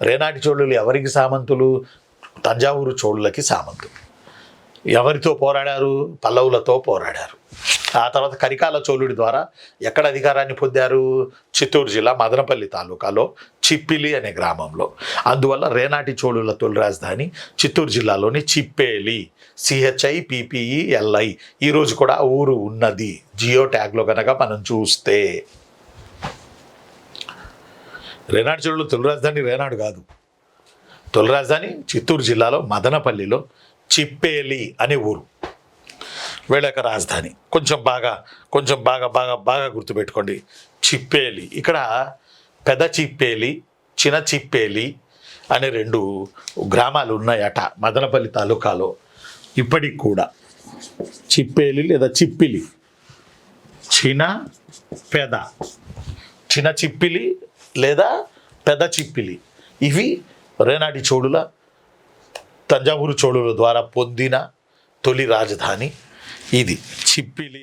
రేనాటి చోళులు ఎవరికి సామంతులు? తంజావూరు చోళులకి సామంతులు. ఎవరితో పోరాడారు? పల్లవులతో పోరాడారు. ఆ తర్వాత కరికాల చోళుడి ద్వారా ఎక్కడ అధికారాన్ని పొందారు? చిత్తూరు జిల్లా మదనపల్లి తాలూకాలో చిప్పిలి అనే గ్రామంలో. అందువల్ల రేనాటి చోళుల తొలి రాజధాని చిత్తూరు జిల్లాలోని చిప్పేలి, CHIPPELI. ఈరోజు కూడా ఆ ఊరు ఉన్నది జియో ట్యాగ్లో కనుక మనం చూస్తే. రేనాటి చోళుల తొలి రాజధాని రేనాడు కాదు. తొలి రాజధాని చిత్తూరు జిల్లాలో మదనపల్లిలో చిప్పేలి అనే ఊరు. వీళ్ళ యొక్క రాజధాని కొంచెం బాగా గుర్తుపెట్టుకోండి. చిప్పేలి. ఇక్కడ పెద్ద చిప్పేలి, చిన్న చిప్పేలి అనే 2 గ్రామాలు ఉన్నాయట మదనపల్లి తాలూకాలో. ఇప్పటికి కూడా చిప్పేలి లేదా చిప్పిలి, చిన్న చిప్పిలి లేదా పెద్ద చిప్పిలి, ఇవి రేనాటి చోళుల తంజావూరు చోళుల ద్వారా పొందిన తొలి రాజధాని ఇది చిప్పిలి.